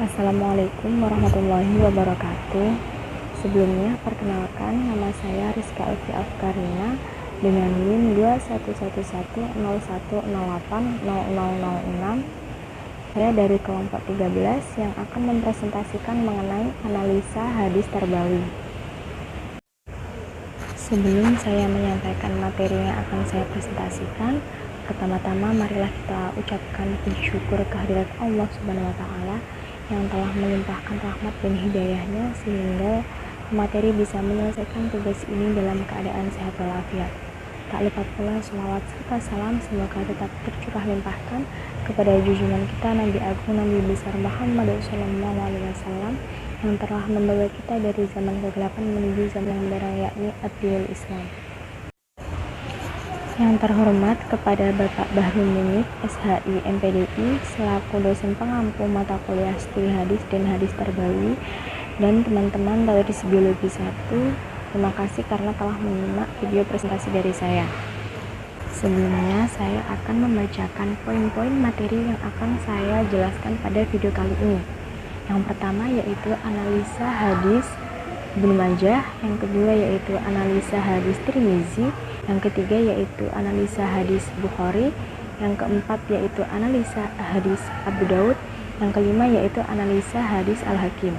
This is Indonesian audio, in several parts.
Assalamualaikum warahmatullahi wabarakatuh. Sebelumnya, perkenalkan nama saya Rizka Elvi Afkarina dengan NIM 211101080006. Saya dari kelompok 13 yang akan mempresentasikan mengenai analisa hadis Tarbawi. Sebelum saya menyampaikan materi yang akan saya presentasikan, pertama-tama marilah kita ucapkan puji syukur kehadirat Allah Subhanahu wa Ta'ala yang telah melimpahkan rahmat dan hidayahnya sehingga materi bisa menyelesaikan tugas ini dalam keadaan sehat walafiat. Tak lupa pula sholawat serta salam semoga tetap tercurah limpahkan kepada junjungan kita Nabi Agung Nabi besar Muhammad SAW yang telah membawa kita dari zaman kegelapan menuju zaman yang terang, yakni ad-dinul Islam. Yang terhormat kepada Bapak Bahru Munif, SHI MPDI, selaku dosen pengampu mata kuliah studi hadis dan hadis Tarbawi, dan teman-teman Tadris Biologi 1, terima kasih karena telah menyimak video presentasi dari saya. Sebelumnya, saya akan membacakan poin-poin materi yang akan saya jelaskan pada video kali ini. Yang pertama yaitu analisa hadis Ibnu Majah, yang kedua yaitu analisa hadis Tirmizi, yang ketiga yaitu analisa hadis Bukhari, yang keempat yaitu analisa hadis Abu Daud, yang kelima yaitu analisa hadis Al-Hakim.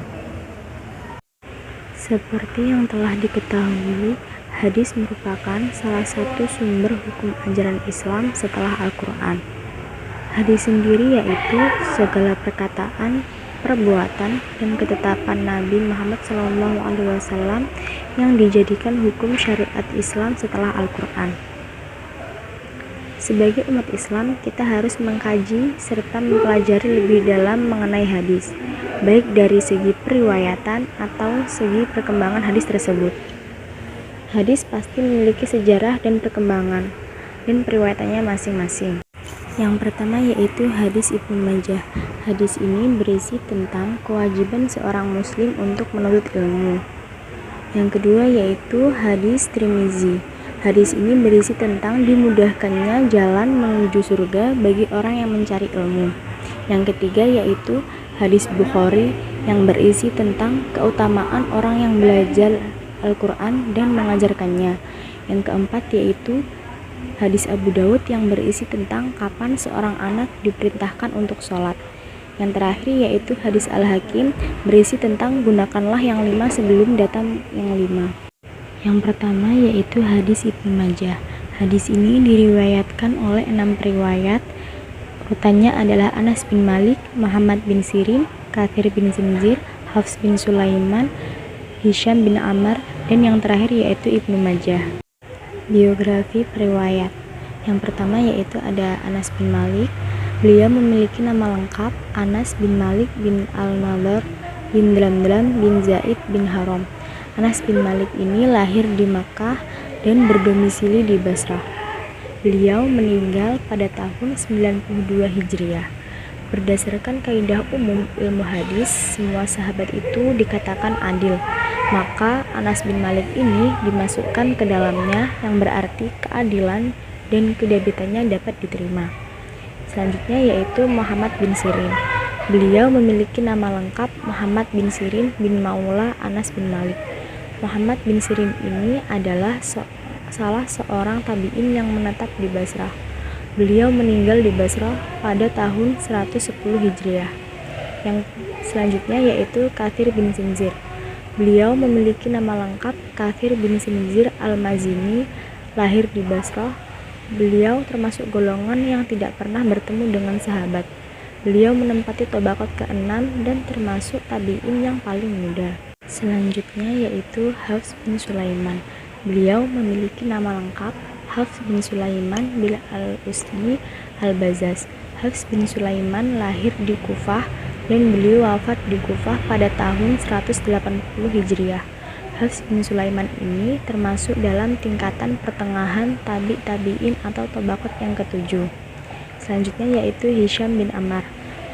Seperti yang telah diketahui, hadis merupakan salah satu sumber hukum ajaran Islam setelah Al-Quran. Hadis sendiri yaitu segala perkataan, perbuatan, dan ketetapan Nabi Muhammad SAW yang dijadikan hukum syariat Islam setelah Al-Quran. Sebagai umat Islam, kita harus mengkaji serta mempelajari lebih dalam mengenai hadis, baik dari segi periwayatan atau segi perkembangan hadis tersebut. Hadis pasti memiliki sejarah dan perkembangan, dan periwayatannya masing-masing. Yang pertama yaitu hadis Ibnu Majah. Hadis ini berisi tentang kewajiban seorang muslim untuk menuntut ilmu. Yang kedua yaitu hadis Tirmizi. Hadis ini berisi tentang dimudahkannya jalan menuju surga bagi orang yang mencari ilmu. Yang ketiga yaitu hadis Bukhari yang berisi tentang keutamaan orang yang belajar Al-Quran dan mengajarkannya. Yang keempat yaitu hadis Abu Daud yang berisi tentang kapan seorang anak diperintahkan untuk sholat. Yang terakhir yaitu hadis Al-Hakim berisi tentang gunakanlah yang 5 sebelum datang yang 5. Yang pertama yaitu hadis Ibnu Majah. Hadis ini diriwayatkan oleh 6 periwayat. Urutannya adalah Anas bin Malik, Muhammad bin Sirin, Katsir bin Zinzir, Hafs bin Sulaiman, Hisham bin Ammar, dan yang terakhir yaitu Ibnu Majah. Biografi periwayat. Yang pertama yaitu ada Anas bin Malik. Beliau memiliki nama lengkap Anas bin Malik bin Al-Nadhr bin Damdam bin Zaid bin Haram. Anas bin Malik ini lahir di Makkah dan berdomisili di Basrah. Beliau meninggal pada tahun 92 Hijriah. Berdasarkan kaidah umum ilmu hadis, semua sahabat itu dikatakan adil. Maka Anas bin Malik ini dimasukkan ke dalamnya, yang berarti keadilan dan kedabitannya dapat diterima. Selanjutnya yaitu Muhammad bin Sirin. Beliau memiliki nama lengkap Muhammad bin Sirin bin Maula Anas bin Malik. Muhammad bin Sirin ini adalah salah seorang tabi'in yang menetap di Basrah. Beliau meninggal di Basrah pada tahun 110 Hijriah. Yang selanjutnya yaitu Katsir bin Zinzir. Beliau memiliki nama lengkap Katsir bin Zinzir Al-Mazini, lahir di Basrah. Beliau termasuk golongan yang tidak pernah bertemu dengan sahabat. Beliau menempati tabaqat ke-6 dan termasuk tabi'in yang paling muda. Selanjutnya yaitu Hafs bin Sulaiman. Beliau memiliki nama lengkap Hafs bin Sulaiman bin Al-Usdi Al-Bazaz. Hafs bin Sulaiman lahir di Kufah dan beliau wafat di Kufah pada tahun 180 Hijriah. Hafs bin Sulaiman ini termasuk dalam tingkatan pertengahan tabi'in atau tabaqat yang ke-7. Selanjutnya yaitu Hisham bin Ammar.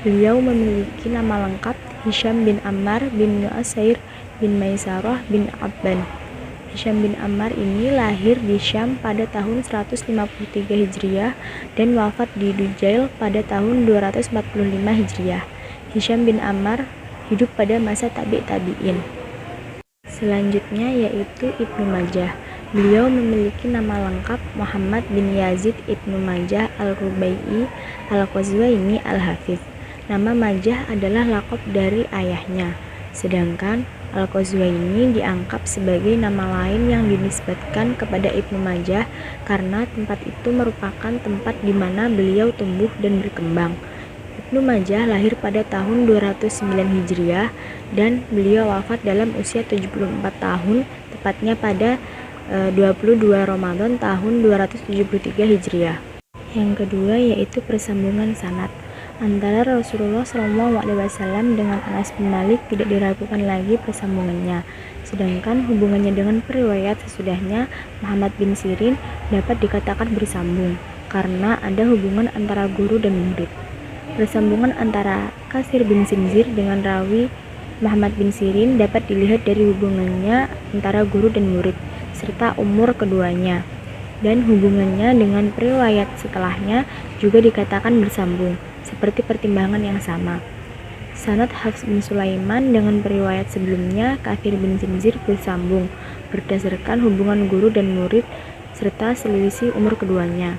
Beliau memiliki nama lengkap Hisham bin Ammar bin Nu'asair bin Maisarah bin Abban. Hisham bin Ammar ini lahir di Syam pada tahun 153 Hijriah dan wafat di Dujail pada tahun 245 Hijriah. Hisham bin Ammar hidup pada masa tabi'in. Selanjutnya yaitu Ibnu Majah. Beliau memiliki nama lengkap Muhammad bin Yazid Ibnu Majah al-Rubai'i al-Qazwaini al-Hafiz. Nama Majah adalah laqab dari ayahnya, sedangkan Al-Qazwaini dianggap sebagai nama lain yang dinisbatkan kepada Ibnu Majah karena tempat itu merupakan tempat di mana beliau tumbuh dan berkembang. Ibnu Majah lahir pada tahun 209 Hijriah dan beliau wafat dalam usia 74 tahun, tepatnya pada 22 Ramadan tahun 273 Hijriah. Yang kedua yaitu persambungan sanad. Antara Rasulullah SAW dengan Anas bin Malik tidak diragukan lagi persambungannya, sedangkan hubungannya dengan periwayat sesudahnya Muhammad bin Sirin dapat dikatakan bersambung karena ada hubungan antara guru dan murid. Persambungan antara Kasir bin Sinzir dengan rawi Muhammad bin Sirin dapat dilihat dari hubungannya antara guru dan murid serta umur keduanya, dan hubungannya dengan periwayat setelahnya juga dikatakan bersambung seperti pertimbangan yang sama. Sanad Hafs bin Sulaiman dengan periwayat sebelumnya Katsir bin Sinzir bersambung berdasarkan hubungan guru dan murid serta selisih umur keduanya.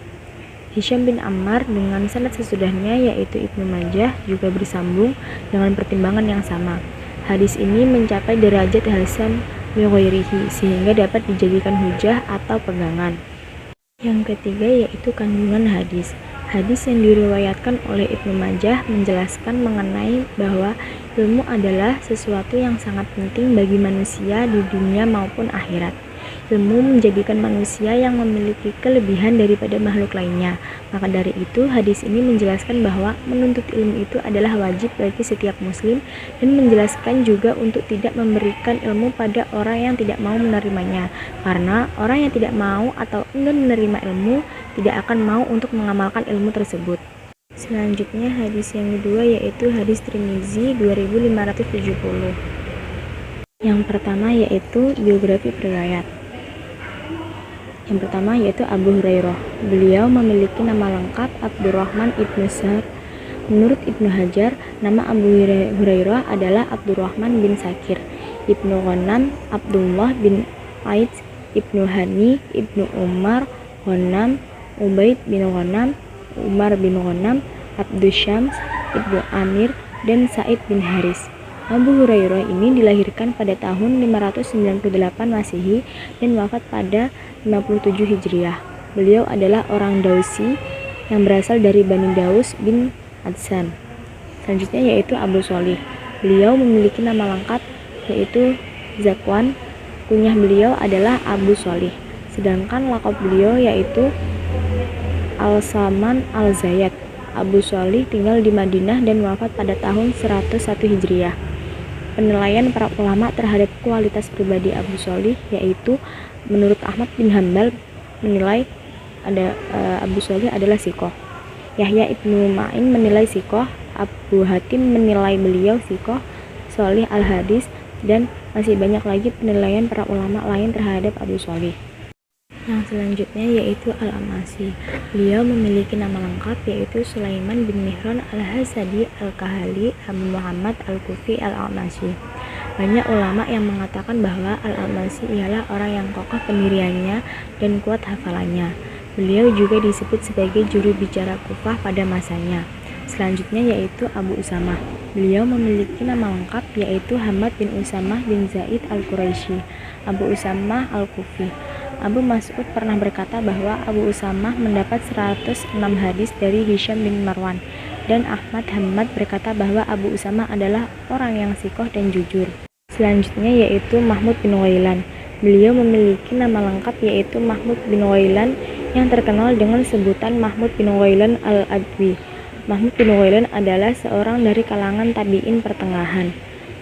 Hisham bin Ammar dengan sanad sesudahnya yaitu Ibnu Majah juga bersambung dengan pertimbangan yang sama. Hadis ini mencapai derajat hasan li ghairihi sehingga dapat dijadikan hujah atau pegangan. Yang ketiga yaitu kandungan hadis. Hadis yang diriwayatkan oleh Ibnu Majah menjelaskan mengenai bahwa ilmu adalah sesuatu yang sangat penting bagi manusia di dunia maupun akhirat. Ilmu menjadikan manusia yang memiliki kelebihan daripada makhluk lainnya. Maka dari itu, hadis ini menjelaskan bahwa menuntut ilmu itu adalah wajib bagi setiap muslim dan menjelaskan juga untuk tidak memberikan ilmu pada orang yang tidak mau menerimanya. Karena orang yang tidak mau atau enggan menerima ilmu tidak akan mau untuk mengamalkan ilmu tersebut. Selanjutnya hadis yang kedua yaitu hadis Tirmizi 2570. Yang pertama yaitu biografi periwayat. Yang pertama yaitu Abu Hurairah. Beliau memiliki nama lengkap Abdurrahman ibnu Sahr. Menurut Ibnu Hajar, nama Abu Hurairah adalah Abdurrahman bin Sakir, Ibnu Ghanam, Abdullah bin Aid, Ibnu Hani, Ibnu Umar, Ghanam, Ubaid bin Ghanam, Umar bin Ghanam, Abdus Syams, Ibnu Amir, dan Said bin Haris. Abu Hurairah ini dilahirkan pada tahun 598 Masehi dan wafat pada 57 Hijriah. Beliau adalah orang Dausi yang berasal dari Bani Daus bin Adsan. Selanjutnya yaitu Abu Sholih. Beliau memiliki nama lengkap yaitu Zakwan. Kunyah beliau adalah Abu Sholih. Sedangkan lakab beliau yaitu Al-Saman Al-Zayat. Abu Sholih tinggal di Madinah dan wafat pada tahun 101 Hijriah. Penilaian para ulama terhadap kualitas pribadi Abu Sholih yaitu menurut Ahmad bin Hambal menilai Abu Sholih adalah sikoh. Yahya ibnu Ma'in menilai sikoh. Abu Hatim menilai beliau sikoh, sholih al-hadis, dan masih banyak lagi penilaian para ulama lain terhadap Abu Sholih. Yang selanjutnya yaitu Al-Amasi. Beliau memiliki nama lengkap yaitu Sulaiman bin Mihran Al-Hasadi Al-Kahali Abu Muhammad Al-Kufi Al-Amasi. Banyak ulama yang mengatakan bahwa Al-Amasi ialah orang yang kokoh pendiriannya dan kuat hafalannya. Beliau juga disebut sebagai juru bicara Kufah pada masanya. Selanjutnya yaitu Abu Usamah. Beliau memiliki nama lengkap yaitu Hamad bin Usamah bin Zaid Al-Quraisy, Abu Usamah Al-Kufi. Abu Mas'ud pernah berkata bahwa Abu Usamah mendapat 106 hadis dari Hisham bin Marwan, dan Ahmad Hamad berkata bahwa Abu Usamah adalah orang yang sikoh dan jujur. Selanjutnya yaitu Mahmud bin Ghailan. Beliau memiliki nama lengkap yaitu Mahmud bin Ghailan yang terkenal dengan sebutan Mahmud bin Ghailan al-Adwi. Mahmud bin Ghailan adalah seorang dari kalangan tabi'in pertengahan.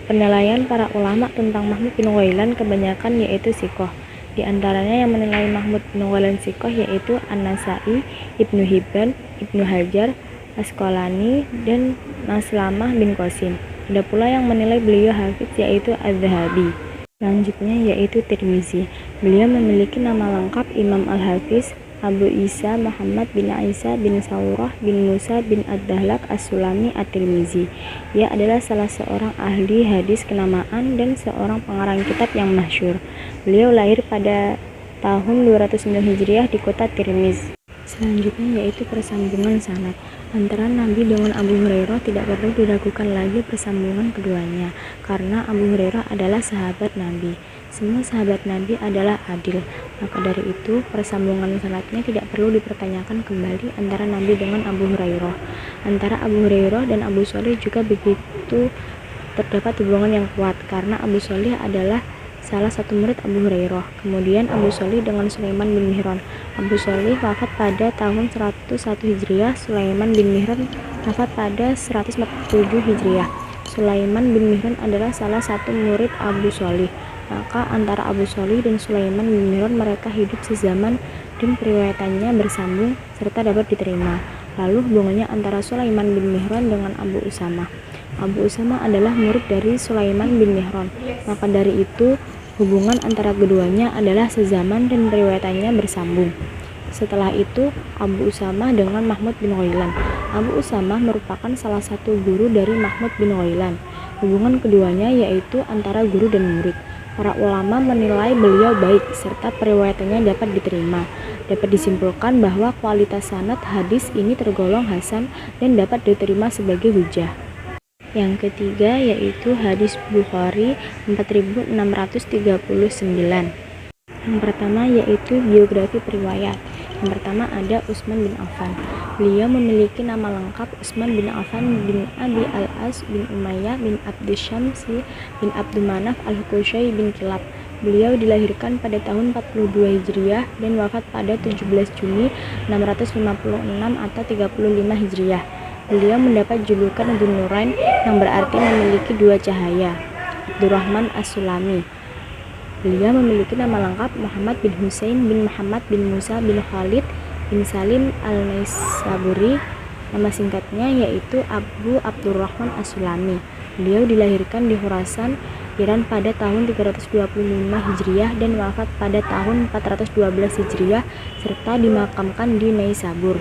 Penilaian para ulama tentang Mahmud bin Ghailan kebanyakan yaitu sikoh. Di antaranya yang menilai Mahmud bin Ghailan sikoh yaitu An-Nasai, Ibnu Hibban, Ibnu Hajar, Asqalani, dan Maslamah bin Qasim. Ada pula yang menilai beliau hafiz yaitu Az-Zahabi. Selanjutnya yaitu Tirmizi. Beliau memiliki nama lengkap Imam Al-Hafiz, Abu Isa Muhammad bin Isa bin Saurah bin Musa bin Ad-Dahlak As-Sulami At-Tirmizi. Ia adalah salah seorang ahli hadis kenamaan dan seorang pengarang kitab yang masyhur. Beliau lahir pada tahun 209 Hijriah di kota Tirmiz. Selanjutnya yaitu persambungan sanad. Antara Nabi dengan Abu Hurairah tidak perlu diragukan lagi persambungan keduanya, karena Abu Hurairah adalah sahabat Nabi. Semua sahabat Nabi adalah adil, maka dari itu persambungan sanadnya tidak perlu dipertanyakan kembali antara Nabi dengan Abu Hurairah. Antara Abu Hurairah dan Abu Sholih juga begitu terdapat hubungan yang kuat, karena Abu Sholih adalah salah satu murid Abu Hurairah. Kemudian Abu Sholih dengan Sulaiman bin Mihran. Abu Sholih wafat pada tahun 101 Hijriah, Sulaiman bin Mihran wafat pada 147 Hijriah. Sulaiman bin Mihran adalah salah satu murid Abu Sholih. Maka antara Abu Sholih dan Sulaiman bin Mihran mereka hidup sezaman dan periwayatannya bersambung serta dapat diterima. Lalu hubungannya antara Sulaiman bin Mihran dengan Abu Usamah. Abu Usamah adalah murid dari Sulaiman bin Mihran. Maka dari itu hubungan antara keduanya adalah sezaman dan periwayatannya bersambung. Setelah itu Abu Usamah dengan Mahmud bin Ghailan. Abu Usamah merupakan salah satu guru dari Mahmud bin Ghailan. Hubungan keduanya yaitu antara guru dan murid. Para ulama menilai beliau baik serta periwayatannya dapat diterima. Dapat disimpulkan bahwa kualitas sanad hadis ini tergolong hasan dan dapat diterima sebagai hujah. Yang ketiga yaitu hadis Bukhari 4639. Yang pertama yaitu biografi periwayat. Yang pertama ada Utsman bin Affan. Beliau memiliki nama lengkap Utsman bin Affan bin Abi Al-As bin Umayyah bin Abdussyamsi bin Abdulmanaf Al-Qushay bin Kilab. Beliau dilahirkan pada tahun 42 Hijriah dan wafat pada 17 Juni 656 atau 35 Hijriah. Beliau mendapat julukan Dzun-Nurain yang berarti memiliki dua cahaya, Abdurrahman As-Sulami. Beliau memiliki nama lengkap Muhammad bin Husain bin Muhammad bin Musa bin Khalid bin Salim Al-Naisaburi. Nama singkatnya yaitu Abu Abdurrahman As-Sulami. Beliau dilahirkan di Khurasan, Iran pada tahun 325 Hijriah dan wafat pada tahun 412 Hijriah serta dimakamkan di Naisabur.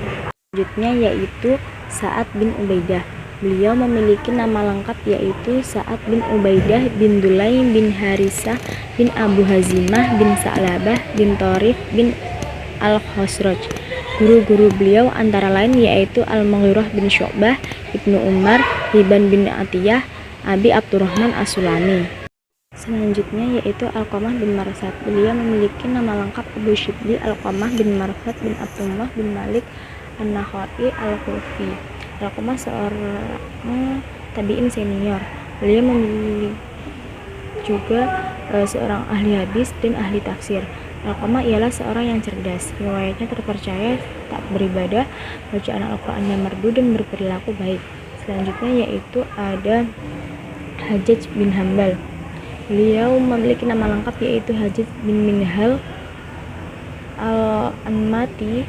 Selanjutnya yaitu Sa'ad bin Ubaidah. Beliau memiliki nama lengkap yaitu Sa'ad bin Ubaidah bin Dulaim bin Harisah bin Abu Hazimah bin Sa'labah bin Thorif bin Al-Khosroj. Guru-guru beliau antara lain yaitu Al-Mughirah bin Syu'bah, Ibnu Umar, Hibban bin Atiyah, Abi Abdurrahman As-Sulami. Selanjutnya yaitu Alqamah bin Marsad. Beliau memiliki nama lengkap Abu Shibli Alqamah bin Marsad bin Abdullah bin Malik An-Nakhai Al-Kufi. Alqamah seorang tabi'in senior. Beliau memiliki juga seorang ahli hadis dan ahli tafsir. Alqamah ialah seorang yang cerdas, riwayatnya terpercaya, tak beribadah, bacaan Al-Qur'annya merdu dan berperilaku baik. Selanjutnya yaitu ada Hajjaj bin Hambal. Beliau memiliki nama lengkap yaitu Hajjaj bin Minhal Al-Anmati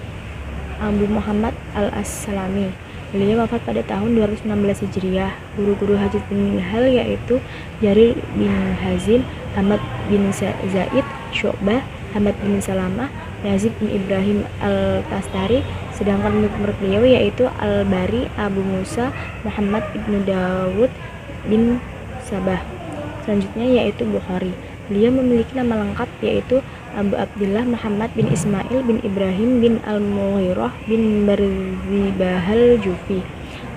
Abu Muhammad Al-As-Salami. Beliau wafat pada tahun 216 Hijriah. Guru-guru Hajjaj bin Minhal yaitu Jarir bin Hazim, Ahmad bin Zaid, Syu'bah, Ahmad bin Salamah, Yazid bin Ibrahim Al-Tastari. Sedangkan murid beliau yaitu Al-Bari, Abu Musa, Muhammad bin Dawud bin Sabah. Selanjutnya yaitu Bukhari. Beliau memiliki nama lengkap yaitu Abu Abdillah Muhammad bin Ismail bin Ibrahim bin Al-Mughirah bin Barzibahal Jufi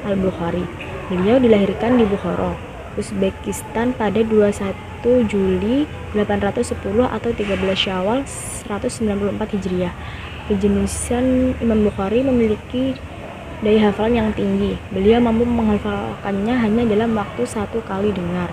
Al-Bukhari. Beliau dilahirkan di Bukhara, Uzbekistan pada 21 Juli 810 atau 13 Syawal 194 Hijriah. Kejeniusan Imam Bukhari memiliki daya hafalan yang tinggi. Beliau mampu menghafalkannya hanya dalam waktu satu kali dengar.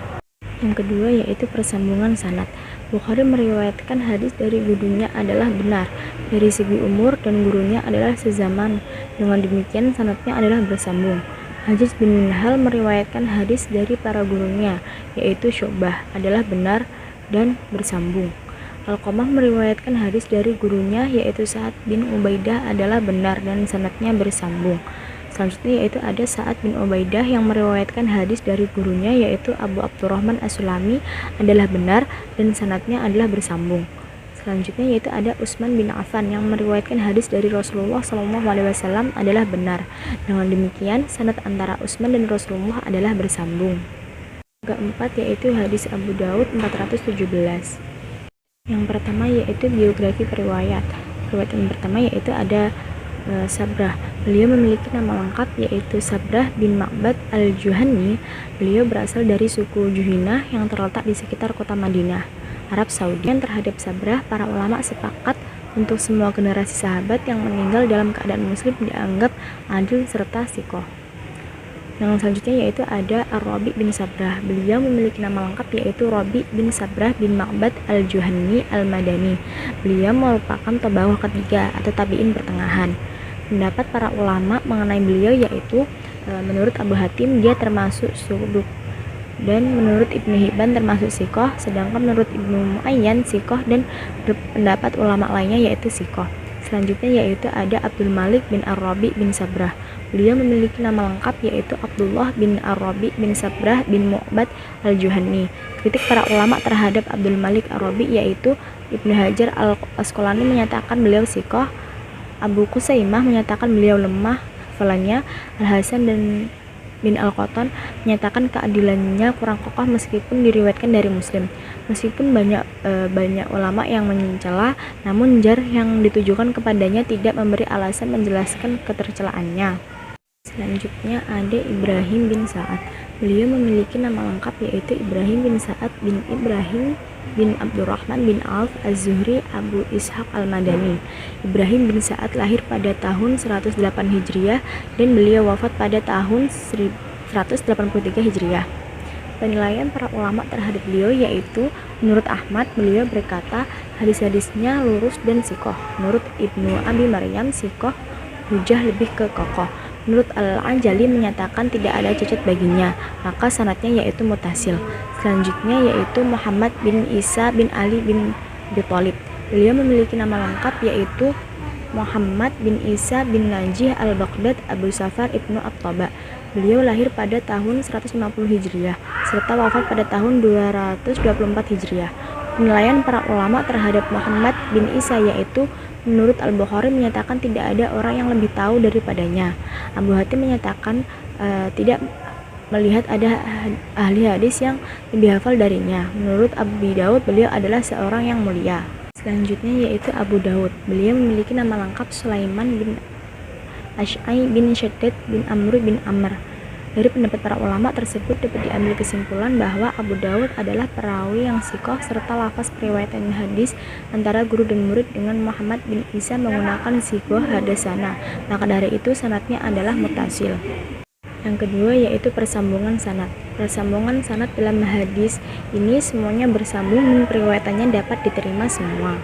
Yang kedua yaitu persambungan sanad. Bukhari meriwayatkan hadis dari gurunya adalah benar dari segi umur dan gurunya adalah sezaman. Dengan demikian sanadnya adalah bersambung. Hajjaj bin Minhal meriwayatkan hadis dari para gurunya yaitu Syu'bah adalah benar dan bersambung. Alqamah meriwayatkan hadis dari gurunya yaitu Sa'ad bin Ubaidah adalah benar dan sanadnya bersambung. Selanjutnya yaitu ada Sa'ad bin Ubaidah yang meriwayatkan hadis dari gurunya yaitu Abu Abdurrahman As-Sulami adalah benar dan sanadnya adalah bersambung. Selanjutnya yaitu ada Utsman bin Affan yang meriwayatkan hadis dari Rasulullah SAW adalah benar. Dengan demikian, sanad antara Utsman dan Rasulullah adalah bersambung. Keempat yaitu hadis Abu Daud 417. Yang pertama yaitu biografi periwayat. Riwayat yang pertama yaitu ada Sabrah. Beliau memiliki nama lengkap yaitu Sabrah bin Ma'bad al-Juhani. Beliau berasal dari suku Juhinah yang terletak di sekitar kota Madinah, Arab Saudi. Terhadap Sabrah, para ulama sepakat untuk semua generasi sahabat yang meninggal dalam keadaan muslim dianggap adil serta sikoh. Yang selanjutnya yaitu ada Ar-Rabi bin Sabrah. Beliau memiliki nama lengkap yaitu Rabi bin Sabrah bin Ma'bad al-Juhani al-Madani. Beliau merupakan tabawah ketiga atau tabi'in pertengahan. Pendapat para ulama mengenai beliau yaitu menurut Abu Hatim dia termasuk suduk, dan menurut Ibnu Hibban termasuk sikoh, sedangkan menurut Ibnu Muayyan sikoh, dan pendapat ulama lainnya yaitu sikoh. Selanjutnya yaitu ada Abdul Malik bin Ar-Rabi bin Sabrah. Beliau memiliki nama lengkap yaitu Abdullah bin Ar-Rabi bin Sabrah bin Mu'bad al-Juhani. Kritik para ulama terhadap Abdul Malik Ar-Rabi yaitu Ibnu Hajar al-Asqalani menyatakan beliau sikoh, Abu Qusaimah menyatakan beliau lemah hafalannya, Al-Hasan dan bin Al-Qattan menyatakan keadilannya kurang kokoh meskipun diriwayatkan dari Muslim. Meskipun banyak ulama yang mencela, namun jar yang ditujukan kepadanya tidak memberi alasan menjelaskan ketercelaannya. Selanjutnya ada Ibrahim bin Sa'ad. Beliau memiliki nama lengkap yaitu Ibrahim bin Sa'ad bin Ibrahim bin Abdurrahman bin Auf Az-Zuhri Abu Ishaq Al-Madani. Ibrahim bin Sa'ad lahir pada tahun 108 Hijriah dan beliau wafat pada tahun 183 Hijriah. Penilaian para ulama terhadap beliau yaitu menurut Ahmad beliau berkata hadis-hadisnya lurus dan sikoh. Menurut Ibnu Abi Maryam sikoh, hujah lebih ke kokoh. Menurut Al-Anjali menyatakan tidak ada cacat baginya, maka sanadnya yaitu mutasil. Selanjutnya yaitu Muhammad bin Isa bin Ali bin Abi Thalib. Beliau memiliki nama lengkap yaitu Muhammad bin Isa bin Najih al-Baghdad Abu Safar ibnu At-Taba. Beliau lahir pada tahun 150 Hijriah serta wafat pada tahun 224 Hijriah. Penilaian para ulama terhadap Muhammad bin Isa yaitu menurut Al-Bukhari menyatakan tidak ada orang yang lebih tahu daripadanya. Abu Hatim menyatakan tidak melihat ada ahli hadis yang lebih hafal darinya. Menurut Abu Daud beliau adalah seorang yang mulia. Selanjutnya yaitu Abu Daud. Beliau memiliki nama lengkap Sulaiman bin Ash'ai bin Shaddad bin Amr bin Amr. Dari pendapat para ulama tersebut dapat diambil kesimpulan bahwa Abu Daud adalah perawi yang sikoh serta lafaz periwayatan hadis antara guru dan murid dengan Muhammad bin Isa menggunakan sigoh hadasana, maka dari itu sanadnya adalah mutasil. Yang kedua yaitu persambungan sanad. Persambungan sanad dalam hadis ini semuanya bersambung dan periwayatannya dapat diterima semua.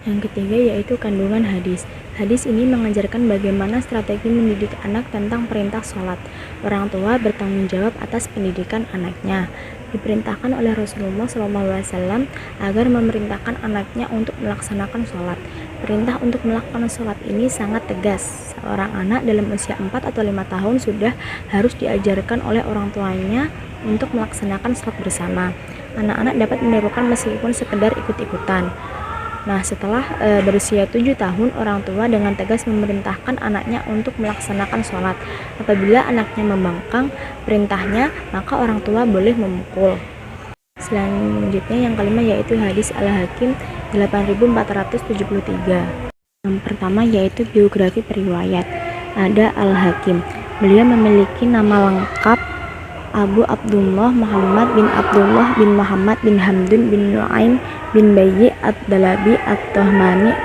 Yang ketiga yaitu kandungan hadis. Hadis ini mengajarkan bagaimana strategi mendidik anak tentang perintah sholat. Orang tua bertanggung jawab atas pendidikan anaknya. Diperintahkan oleh Rasulullah SAW agar memerintahkan anaknya untuk melaksanakan sholat. Perintah untuk melakukan sholat ini sangat tegas. Seorang anak dalam usia 4 atau 5 tahun sudah harus diajarkan oleh orang tuanya untuk melaksanakan sholat bersama. Anak-anak dapat menirukan meskipun sekedar ikut-ikutan. Nah, setelah berusia 7 tahun, orang tua dengan tegas memerintahkan anaknya untuk melaksanakan sholat. Apabila anaknya membangkang perintahnya, maka orang tua boleh memukul. Selanjutnya yang kelima yaitu hadis Al-Hakim 8473. Yang pertama yaitu biografi periwayat. Ada Al-Hakim. Beliau memiliki nama lengkap Abu Abdullah Muhammad bin Abdullah bin Muhammad bin Hamdun bin Nu'aim bin Bayyi Ad-Dalabi At-Tahmani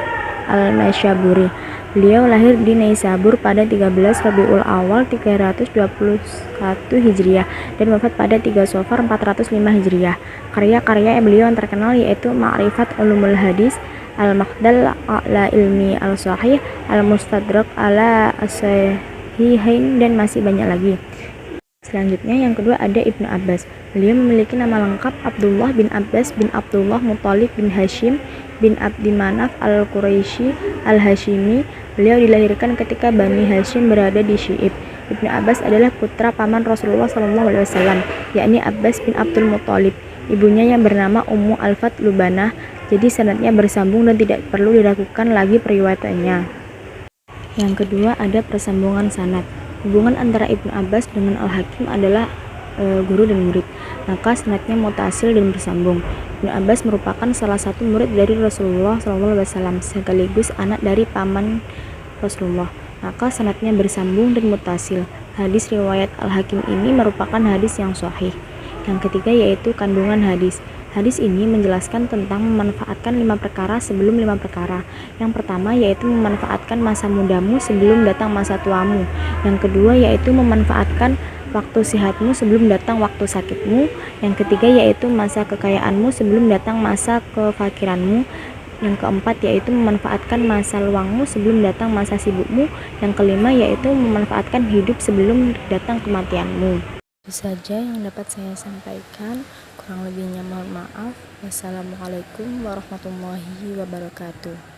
Al-Nasyaburi. Beliau lahir di Naisabur pada 13 Rabiul Awal 321 Hijriah dan wafat pada 3 Safar 405 Hijriah. Karya-karya beliau yang terkenal yaitu Ma'rifat Ulumul Hadis, Al-Maqdal ala Ilmi Al-Sahih, Al-Mustadrak ala As-Sahihain, dan masih banyak lagi. Selanjutnya yang kedua ada Ibnu Abbas. Beliau memiliki nama lengkap Abdullah bin Abbas bin Abdullah Muttalib bin Hashim bin Abdi Manaf al-Quraisy al-Hashimi. Beliau dilahirkan ketika Bani Hashim berada di Syi'ib. Ibnu Abbas adalah putra paman Rasulullah SAW, yakni Abbas bin Abdul Muttalib. ibunya yang bernama Ummu Al-Fat Lubanah, jadi sanadnya bersambung dan tidak perlu diragukan lagi periwayatannya. Yang kedua ada persambungan sanad. Hubungan antara Ibnu Abbas dengan Al-Hakim adalah guru dan murid, maka sanadnya mutasil dan bersambung. Ibnu Abbas merupakan salah satu murid dari Rasulullah SAW sekaligus anak dari paman Rasulullah, maka sanadnya bersambung dan mutasil. Hadis riwayat Al-Hakim ini merupakan hadis yang sahih. Yang ketiga yaitu kandungan hadis. Hadis ini menjelaskan tentang memanfaatkan 5 perkara sebelum 5 perkara. Yang pertama yaitu memanfaatkan masa mudamu sebelum datang masa tuamu. Yang kedua yaitu memanfaatkan waktu sehatmu sebelum datang waktu sakitmu. Yang ketiga yaitu masa kekayaanmu sebelum datang masa kefakiranmu. Yang keempat yaitu memanfaatkan masa luangmu sebelum datang masa sibukmu. Yang kelima yaitu memanfaatkan hidup sebelum datang kematianmu. Itu saja yang dapat saya sampaikan, kurang lebihnya mohon maaf. Wassalamualaikum warahmatullahi wabarakatuh.